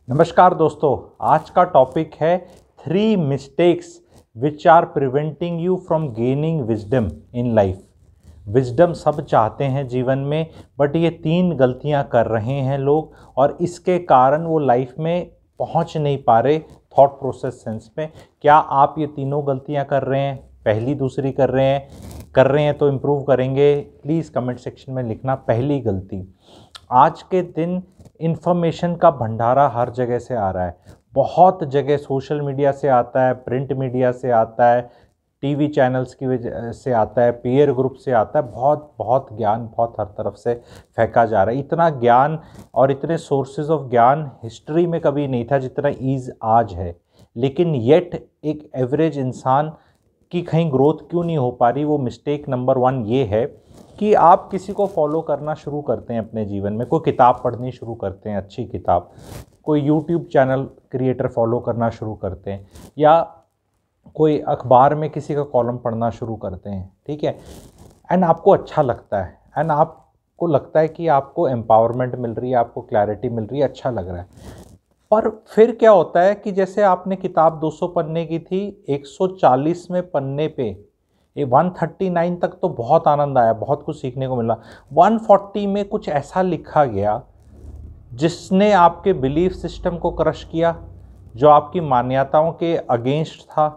नमस्कार दोस्तों, आज का टॉपिक है 3 mistakes which are preventing you from gaining wisdom in life. Wisdom सब चाहते हैं जीवन में, बट ये 3 गलतियां कर रहे हैं लोग और इसके कारण वो लाइफ में पहुंच नहीं पा रहे थॉट प्रोसेस सेंस में। क्या आप ये तीनों गलतियां कर रहे हैं? पहली, दूसरी कर रहे हैं तो इम्प्रूव करेंगे? प्लीज़ कमेंट सेक्शन में लिखना। पहली गलती, आज के दिन इन्फॉर्मेशन का भंडारा हर जगह से आ रहा है। बहुत जगह सोशल मीडिया से आता है, प्रिंट मीडिया से आता है, टीवी चैनल्स की वजह से आता है, पीयर ग्रुप से आता है। बहुत बहुत ज्ञान बहुत हर तरफ से फेंका जा रहा है। इतना ज्ञान और इतने सोर्सेज ऑफ ज्ञान हिस्ट्री में कभी नहीं था जितना ईज आज है। लेकिन येट एक एवरेज इंसान की कहीं ग्रोथ क्यों नहीं हो पा रही? वो मिस्टेक नंबर 1 ये है कि आप किसी को फॉलो करना शुरू करते हैं अपने जीवन में, कोई किताब पढ़नी शुरू करते हैं, अच्छी किताब, कोई यूट्यूब चैनल क्रिएटर फॉलो करना शुरू करते हैं, या कोई अखबार में किसी का कॉलम पढ़ना शुरू करते हैं, ठीक है, एंड आपको अच्छा लगता है, एंड आपको लगता है कि आपको एम्पावरमेंट मिल रही है, आपको क्लैरिटी मिल रही है, अच्छा लग रहा है। पर फिर क्या होता है कि जैसे आपने किताब 200 पन्ने की थी, 140वें पन्ने पे, ये 139 तक तो बहुत आनंद आया, बहुत कुछ सीखने को मिला। 140 में कुछ ऐसा लिखा गया जिसने आपके बिलीफ सिस्टम को क्रश किया, जो आपकी मान्यताओं के अगेंस्ट था।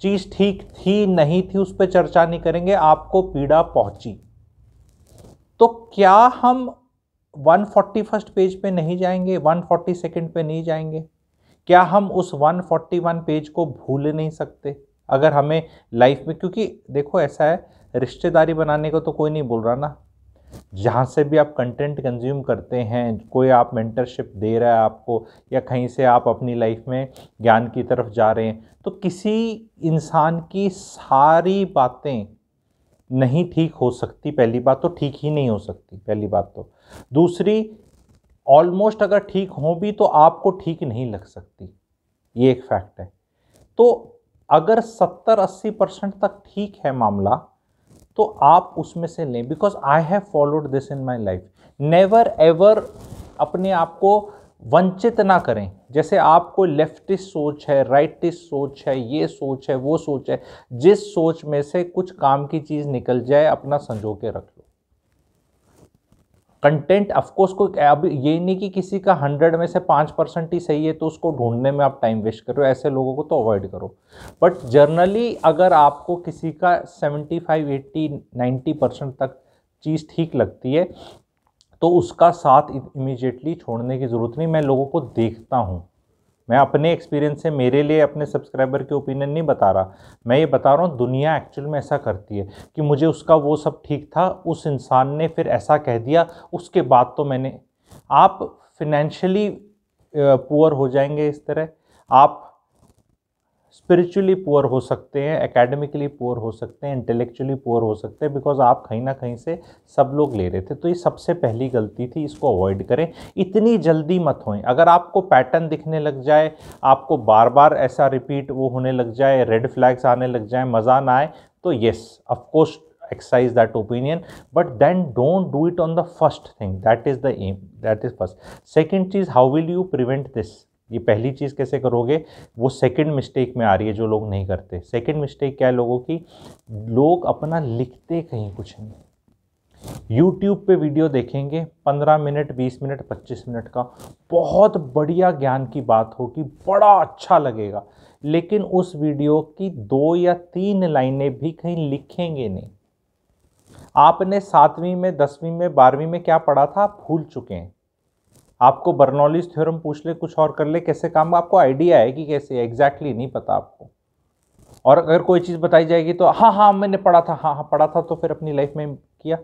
चीज़ ठीक थी नहीं थी उस पर चर्चा नहीं करेंगे, आपको पीड़ा पहुंची। तो क्या हम 141st पेज पे नहीं जाएंगे? 142nd पे नहीं जाएंगे? क्या हम उस 141 पेज को भूल नहीं सकते अगर हमें लाइफ में? क्योंकि देखो ऐसा है, रिश्तेदारी बनाने को तो कोई नहीं बोल रहा ना। जहाँ से भी आप कंटेंट कंज्यूम करते हैं, कोई आप मेंटरशिप दे रहा है आपको, या कहीं से आप अपनी लाइफ में ज्ञान की तरफ जा रहे हैं, तो किसी इंसान की सारी बातें नहीं ठीक हो सकती। पहली बात तो ठीक ही नहीं हो सकती, पहली बात तो। दूसरी, ऑलमोस्ट अगर ठीक हो भी तो आपको ठीक नहीं लग सकती, ये एक फैक्ट है। तो अगर 70-80% तक ठीक है मामला, तो आप उसमें से लें, because I have followed this in my life. Never ever अपने आप को वंचित ना करें। जैसे आपको लेफ्टिस्ट सोच है, राइटिस्ट सोच है, ये सोच है, वो सोच है, जिस सोच में से कुछ काम की चीज़ निकल जाए, अपना संजो के रख लो। कंटेंट ऑफकोर्स को अब ये नहीं कि किसी का 100 में से 5% ही सही है तो उसको ढूंढने में आप टाइम वेस्ट करो, ऐसे लोगों को तो अवॉइड करो। बट जर्नली अगर आपको किसी का 75, 80, 90% तक चीज़ ठीक लगती है तो उसका साथ इमीडिएटली छोड़ने की ज़रूरत नहीं। मैं लोगों को देखता हूँ, मैं अपने एक्सपीरियंस से, मेरे लिए अपने सब्सक्राइबर के ओपिनियन नहीं बता रहा, मैं ये बता रहा हूँ दुनिया एक्चुअल में ऐसा करती है कि मुझे उसका वो सब ठीक था, उस इंसान ने फिर ऐसा कह दिया, उसके बाद तो मैंने। आप फिनेंशियली पुअर हो जाएंगे इस तरह, आप स्पिरिचुअली पुअर हो सकते हैं, एकेडमिकली पुअर हो सकते हैं, इंटेलेक्चुअली पुअर हो सकते हैं, बिकॉज आप कहीं ना कहीं से सब लोग ले रहे थे। तो ये सबसे पहली गलती थी, इसको अवॉइड करें। इतनी जल्दी मत होएं। अगर आपको पैटर्न दिखने लग जाए, आपको बार बार ऐसा रिपीट वो होने लग जाए, रेड फ्लैग्स आने लग जाए, मज़ा ना आए, तो yes of course exercise that opinion, but then don't do it on the first thing. That is the aim, that is first. Second cheese, how will you prevent this? ये पहली चीज़ कैसे करोगे, वो सेकंड मिस्टेक में आ रही है जो लोग नहीं करते। सेकंड मिस्टेक क्या है लोगों की? लोग अपना लिखते कहीं कुछ नहीं। यूट्यूब पे वीडियो देखेंगे 15 मिनट, 20 मिनट, 25 मिनट का, बहुत बढ़िया ज्ञान की बात होगी, बड़ा अच्छा लगेगा, लेकिन उस वीडियो की 2 या 3 लाइनें भी कहीं लिखेंगे नहीं। आपने 7वीं में, 10वीं में, 12वीं में क्या पढ़ा था आप भूल चुके हैं। आपको बर्नौलीज थ्योरम पूछ ले, कुछ और कर ले, कैसे काम, आपको आइडिया है कि कैसे, एग्जैक्टली नहीं पता आपको। और अगर कोई चीज़ बताई जाएगी तो हाँ हाँ मैंने पढ़ा था, हाँ हाँ पढ़ा था, तो फिर अपनी लाइफ में किया।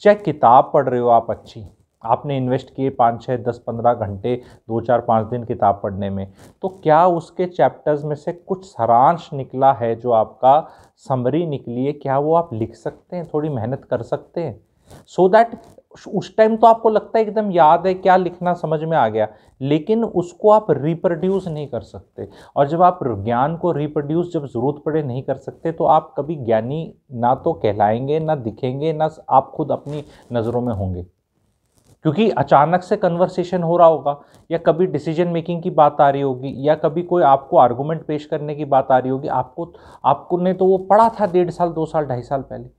चाहे किताब पढ़ रहे हो आप अच्छी, आपने इन्वेस्ट किए 5, 6, 10, 15 घंटे, 2, 4, 5 दिन किताब पढ़ने में, तो क्या उसके चैप्टर्स में से कुछ सारांश निकला है, जो आपका समरी निकली है, क्या वो आप लिख सकते हैं? थोड़ी मेहनत कर सकते हैं, सो दैट उस टाइम तो आपको लगता है एकदम याद है, क्या लिखना समझ में आ गया, लेकिन उसको आप रिप्रोड्यूस नहीं कर सकते। और जब आप ज्ञान को रिप्रोड्यूस जब ज़रूरत पड़े नहीं कर सकते, तो आप कभी ज्ञानी ना तो कहलाएंगे, ना दिखेंगे, ना आप खुद अपनी नज़रों में होंगे। क्योंकि अचानक से कन्वर्सेशन हो रहा होगा, या कभी डिसीजन मेकिंग की बात आ रही होगी, या कभी कोई आपको आर्गुमेंट पेश करने की बात आ रही होगी। आपको ने तो वो पढ़ा था 1.5 साल 2 साल 2.5 साल पहले।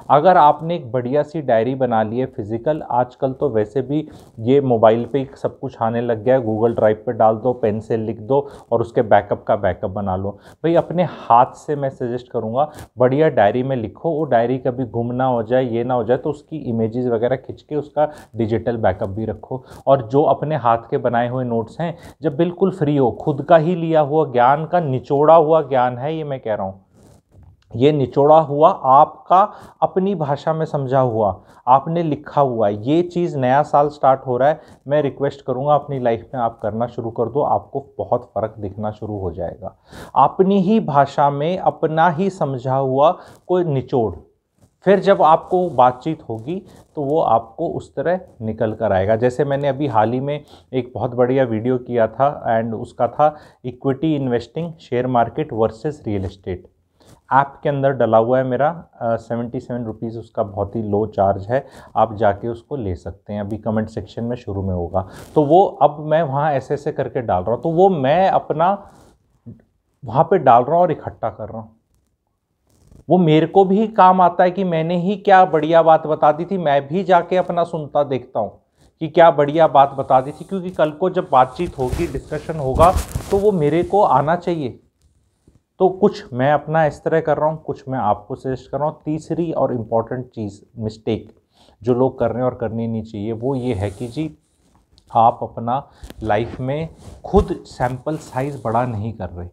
अगर आपने एक बढ़िया सी डायरी बना ली है फिजिकल, आजकल तो वैसे भी ये मोबाइल पे ही सब कुछ आने लग गया है, गूगल ड्राइव पे डाल दो, पेन से लिख दो और उसके बैकअप का बैकअप बना लो। भाई अपने हाथ से मैं सजेस्ट करूँगा बढ़िया डायरी में लिखो, वो डायरी कभी गुम ना हो जाए, ये ना हो जाए, तो उसकी इमेजेस वगैरह खींच के उसका डिजिटल बैकअप भी रखो। और जो अपने हाथ के बनाए हुए नोट्स हैं, जब बिल्कुल फ्री हो, खुद का ही लिया हुआ ज्ञान का निचोड़ा हुआ ज्ञान है ये, मैं कह रहा हूँ, ये निचोड़ा हुआ आपका अपनी भाषा में समझा हुआ, आपने लिखा हुआ है, ये चीज़ नया साल स्टार्ट हो रहा है, मैं रिक्वेस्ट करूँगा अपनी लाइफ में आप करना शुरू कर दो, आपको बहुत फ़र्क दिखना शुरू हो जाएगा। अपनी ही भाषा में अपना ही समझा हुआ कोई निचोड़, फिर जब आपको बातचीत होगी तो वो आपको उस तरह निकल कर आएगा। जैसे मैंने अभी हाल ही में एक बहुत बढ़िया वीडियो किया था, एंड उसका था equity investing, share market versus real estate. App के अंदर डला हुआ है मेरा, 77 रुपीज़ उसका बहुत ही लो चार्ज है, आप जाके उसको ले सकते हैं, अभी कमेंट सेक्शन में शुरू में होगा। तो वो अब मैं वहाँ ऐसे ऐसे करके डाल रहा हूँ, तो वो मैं अपना वहाँ पे डाल रहा हूँ और इकट्ठा कर रहा हूँ। वो मेरे को भी काम आता है कि मैंने ही क्या बढ़िया बात बता दी थी, मैं भी जाके अपना सुनता देखता हूँ कि क्या बढ़िया बात बता दी थी, क्योंकि कल को जब बातचीत होगी, डिस्कशन होगा, तो वो मेरे को आना चाहिए। तो कुछ मैं अपना इस तरह कर रहा हूँ, कुछ मैं आपको सजेस्ट कर रहा हूँ। तीसरी और इम्पॉर्टेंट चीज़, मिस्टेक जो लोग कर रहे हैं और करनी नहीं चाहिए, वो ये है कि जी आप अपना लाइफ में खुद सैंपल साइज़ बड़ा नहीं कर रहे।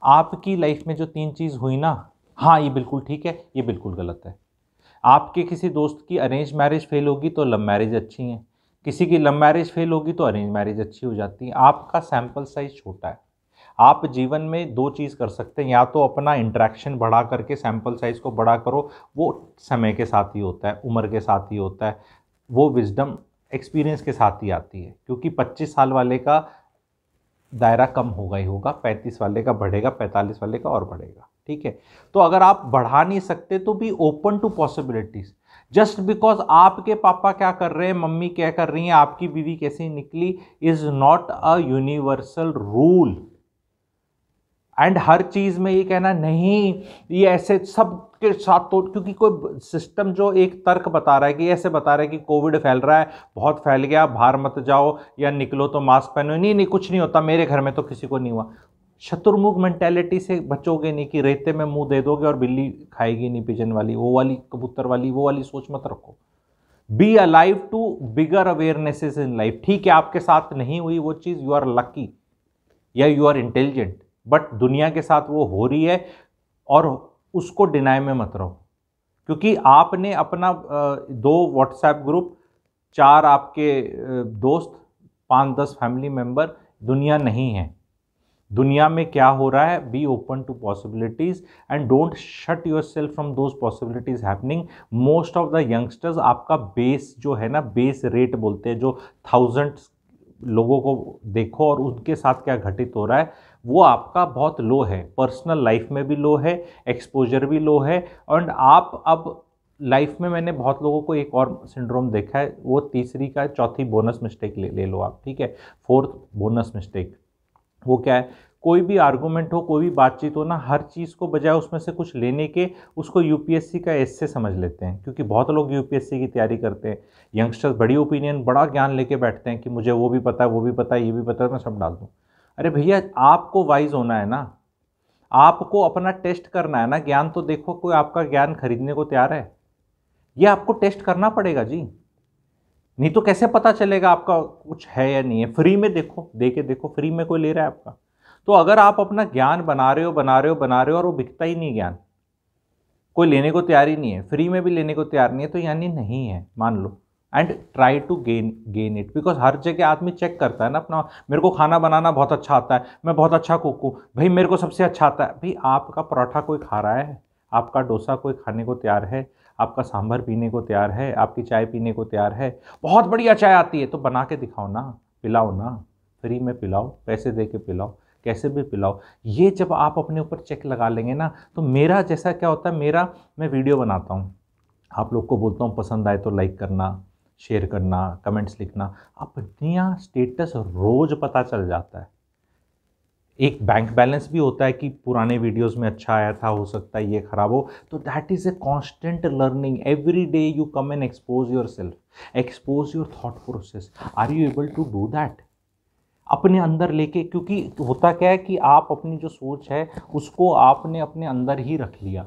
आपकी लाइफ में जो 3 चीज़ हुई ना, हाँ ये बिल्कुल ठीक है, ये बिल्कुल गलत है। आपके किसी दोस्त की अरेंज मैरिज फेल होगी तो लव मैरिज अच्छी है, किसी की लव मैरिज फेल होगी तो अरेंज मैरिज अच्छी हो जाती है। आपका सैंपल साइज़ छोटा है। आप जीवन में 2 चीज़ कर सकते हैं, या तो अपना इंटरेक्शन बढ़ा करके सैंपल साइज़ को बड़ा करो, वो समय के साथ ही होता है, उम्र के साथ ही होता है, वो विजडम एक्सपीरियंस के साथ ही आती है। क्योंकि 25 साल वाले का दायरा कम होगा ही होगा, 35 वाले का बढ़ेगा, 45 वाले का और बढ़ेगा, ठीक है। तो अगर आप बढ़ा नहीं सकते तो be open to possibilities. Just because आपके पापा क्या कर रहे हैं, मम्मी क्या कर रही हैं, आपकी बीवी कैसी निकली, is not a universal rule. And हर चीज़ में ये कहना नहीं, ये ऐसे सब के साथ, तो क्योंकि कोई सिस्टम जो एक तर्क बता रहा है कि ऐसे बता रहा है कि कोविड फैल रहा है, बहुत फैल गया, बाहर मत जाओ या निकलो तो मास्क पहनो, नहीं नहीं कुछ नहीं होता, मेरे घर में तो किसी को नहीं हुआ। शत्रुमुख मेंटेलिटी से बचोगे नहीं कि रेते में मुंह दे दोगे और बिल्ली खाएगी नहीं पिजन वाली, वो वाली कबूतर वाली, वो वाली सोच मत रखो। Be alive to bigger awarenesses in life. ठीक है आपके साथ नहीं हुई वो चीज़, यू आर लकी या यू आर इंटेलिजेंट, बट दुनिया के साथ वो हो रही है और उसको डिनाई में मत रहो। क्योंकि आपने अपना 2 व्हाट्सएप ग्रुप, 4 आपके दोस्त, 5-10 फैमिली मेंबर, दुनिया नहीं है। दुनिया में क्या हो रहा है, be open to possibilities and don't shut your self from those possibilities happening. Most of the youngsters, आपका बेस जो है ना, बेस रेट बोलते हैं, जो 1000 लोगों को देखो और उनके साथ क्या घटित हो रहा है, वो आपका बहुत लो है। पर्सनल लाइफ में भी लो है, एक्सपोजर भी लो है। और आप अब लाइफ में, मैंने बहुत लोगों को एक और सिंड्रोम देखा है, वो तीसरी का, चौथी बोनस मिस्टेक ले लो आप, ठीक है, 4th बोनस मिस्टेक। वो क्या है, कोई भी आर्गूमेंट हो, कोई भी बातचीत हो ना, हर चीज़ को बजाय उसमें से कुछ लेने के उसको यूपीएससी का एस्से समझ लेते हैं। क्योंकि बहुत लोग यूपीएससी की तैयारी करते हैं, यंगस्टर्स बड़ी ओपिनियन, बड़ा ज्ञान लेके बैठते हैं कि मुझे वो भी पता है, वो भी पता है, ये भी पता है, मैं सब डाल दूँ। अरे भैया आपको वाइज होना है ना, आपको अपना टेस्ट करना है ना। ज्ञान तो देखो, कोई आपका ज्ञान खरीदने को तैयार है? ये आपको टेस्ट करना पड़ेगा जी, नहीं तो कैसे पता चलेगा आपका कुछ है या नहीं है। फ्री में देखो, दे के देखो, फ्री में कोई ले रहा है आपका? तो अगर आप अपना ज्ञान बना रहे हो और वो बिकता ही नहीं ज्ञान, कोई लेने को तैयार ही नहीं है, फ्री में भी लेने को तैयार नहीं है, तो यानी नहीं है, मान लो। And try to gain it, because हर जगह आदमी चेक करता है ना अपना, मेरे को खाना बनाना बहुत अच्छा आता है, मैं बहुत अच्छा कुक हूँ, भाई मेरे को सबसे अच्छा आता है। भाई आपका पराठा कोई खा रहा है, आपका डोसा कोई खाने को तैयार है, आपका सांभर पीने को तैयार है, आपकी चाय पीने को तैयार है, बहुत बढ़िया चाय आती है, तो बना के दिखाओ ना, पिलाओ ना, फ्री में पिलाओ, पैसे दे के पिलाओ, कैसे भी पिलाओ। ये जब आप अपने ऊपर चेक लगा लेंगे ना, तो मेरा जैसा क्या होता है, मैं वीडियो बनाता हूँ, आप लोग को बोलता हूँ पसंद आए तो लाइक करना, शेयर करना, कमेंट्स लिखना, अपना स्टेटस रोज़ पता चल जाता है। एक बैंक बैलेंस भी होता है कि पुराने वीडियोस में अच्छा आया था, हो सकता है ये ख़राब हो, तो that is a constant learning. Every day you come and expose yourself, expose your thought process. Are you able to do that अपने अंदर लेके? क्योंकि होता क्या है कि आप अपनी जो सोच है उसको आपने अपने अंदर ही रख लिया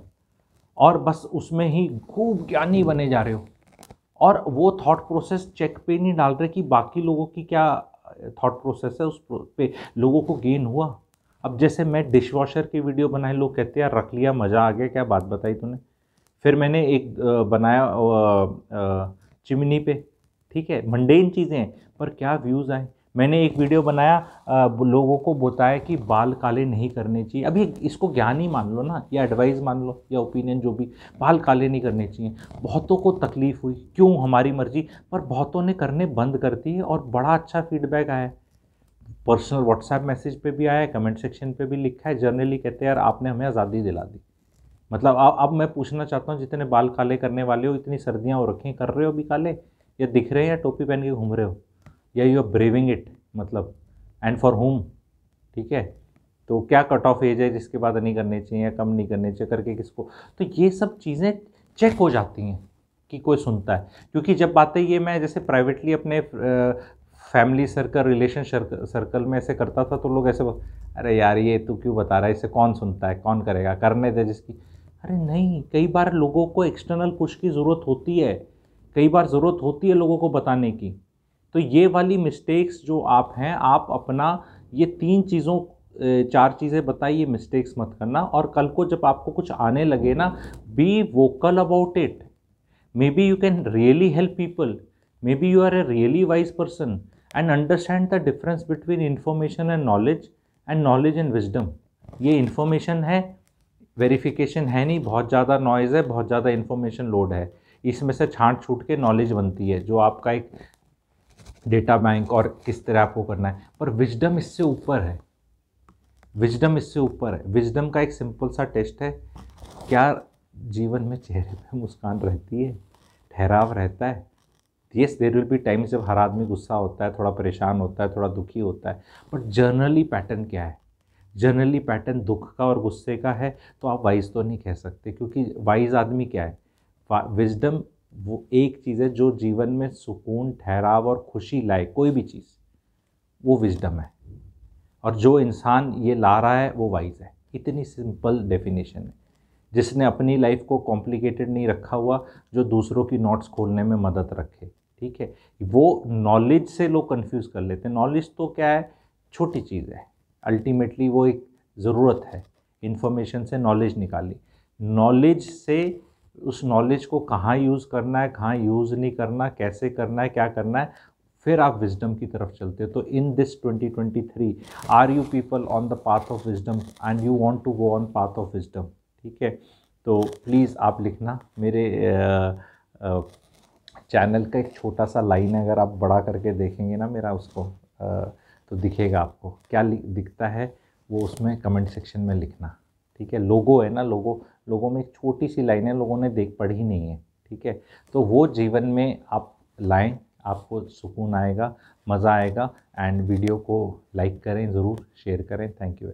और बस उसमें ही खूब ज्ञानी बने जा रहे हो, और वो थॉट प्रोसेस चेक पे नहीं डाल रहे कि बाकी लोगों की क्या थॉट प्रोसेस है, उस पे लोगों को गेन हुआ। अब जैसे मैं डिश वॉशर की वीडियो बनाई, लोग कहते हैं यार रख लिया, मज़ा आ गया, क्या बात बताई तूने। फिर मैंने एक बनाया चिमनी पे, ठीक है, मंडेन चीज़ें हैं पर क्या व्यूज़ आए। मैंने एक वीडियो बनाया, लोगों को बताया कि बाल काले नहीं करने चाहिए। अभी इसको ज्ञान ही मान लो ना, या एडवाइस मान लो, या ओपिनियन, जो भी, बाल काले नहीं करने चाहिए। बहुतों को तकलीफ़ हुई, क्यों, हमारी मर्जी, पर बहुतों ने करने बंद कर दिए और बड़ा अच्छा फीडबैक आया। पर्सनल व्हाट्सएप मैसेज पे भी आया है, कमेंट सेक्शन पे भी लिखा है, जर्नली कहते हैं यार आपने हमें आज़ादी दिला दी। मतलब अब मैं पूछना चाहता हूँ, जितने बाल काले करने वाले हो, इतनी सर्दियाँ हो रखी हैं, कर रहे हो अभी काले, या दिख रहे हैं, या टोपी पहन के घूम रहे हो, या यू आर ब्रेविंग इट, मतलब, एंड फॉर होम, ठीक है। तो क्या कट ऑफ एज है जिसके बाद नहीं करने चाहिए या कम नहीं करने चाहिए करके किसको? तो ये सब चीज़ें चेक हो जाती हैं कि कोई सुनता है। क्योंकि जब बातें ये मैं जैसे प्राइवेटली अपने फैमिली सर्कल, रिलेशन सर्कल में ऐसे करता था, तो लोग ऐसे अरे यार ये तू क्यों बता रहा है, इसे कौन सुनता है, कौन करेगा, करने दे जिसकी। अरे नहीं, कई बार लोगों को एक्सटर्नल पुश की ज़रूरत होती है, कई बार ज़रूरत होती है लोगों को बताने की। तो ये वाली मिस्टेक्स जो आप हैं, आप अपना ये 3 चीज़ों 4 चीज़ें बताइए, मिस्टेक्स मत करना। और कल को जब आपको कुछ आने लगे ना, be vocal about it. Maybe you can really help people, maybe you are a really wise person, and understand the difference between information and knowledge and wisdom. ये इन्फॉर्मेशन है, वेरिफिकेशन है नहीं, बहुत ज़्यादा noise है, बहुत ज़्यादा information load है, इसमें से छांट छूट के नॉलेज बनती है, जो आपका एक डेटा बैंक और किस तरह आपको करना है। पर विजडम इससे ऊपर है, विजडम इससे ऊपर है। विजडम का एक सिंपल सा टेस्ट है, क्या जीवन में चेहरे पे मुस्कान रहती है, ठहराव रहता है। Yes, there will be times जब हर आदमी गुस्सा होता है, थोड़ा परेशान होता है, थोड़ा दुखी होता है, बट जर्नली पैटर्न क्या है? जर्नली पैटर्न दुख का और गुस्से का है, तो आप वाइज तो नहीं कह सकते, क्योंकि वाइज आदमी क्या है? विजडम वो एक चीज़ है जो जीवन में सुकून, ठहराव और खुशी लाए, कोई भी चीज़, वो विजडम है। और जो इंसान ये ला रहा है वो वाइज है। इतनी सिंपल डेफिनेशन है, जिसने अपनी लाइफ को कॉम्प्लिकेटेड नहीं रखा हुआ, जो दूसरों की नोट्स खोलने में मदद रखे, ठीक है। वो नॉलेज से लोग कंफ्यूज कर लेते हैं। नॉलेज तो क्या है, छोटी चीज़ है, अल्टीमेटली वो एक ज़रूरत है। इन्फॉर्मेशन से नॉलेज निकाली, नॉलेज से उस नॉलेज को कहाँ यूज़ करना है, कहाँ यूज़ नहीं करना, कैसे करना है, क्या करना है, फिर आप विजडम की तरफ चलते हो। तो in this 2023, are you people on the path of wisdom and you want to go on path of wisdom, ठीक है। तो प्लीज़ आप लिखना। मेरे चैनल का एक छोटा सा लाइन है, अगर आप बड़ा करके देखेंगे ना मेरा उसको, तो दिखेगा आपको क्या दिखता है, वो उसमें कमेंट सेक्शन में लिखना, ठीक है। लोगो है ना, लोगों में एक छोटी सी लाइन है, लोगों ने पढ़ी नहीं है, ठीक है। तो वो जीवन में आप लाएं, आपको सुकून आएगा, मज़ा आएगा। एंड वीडियो को लाइक करें, ज़रूर शेयर करें। Thank you.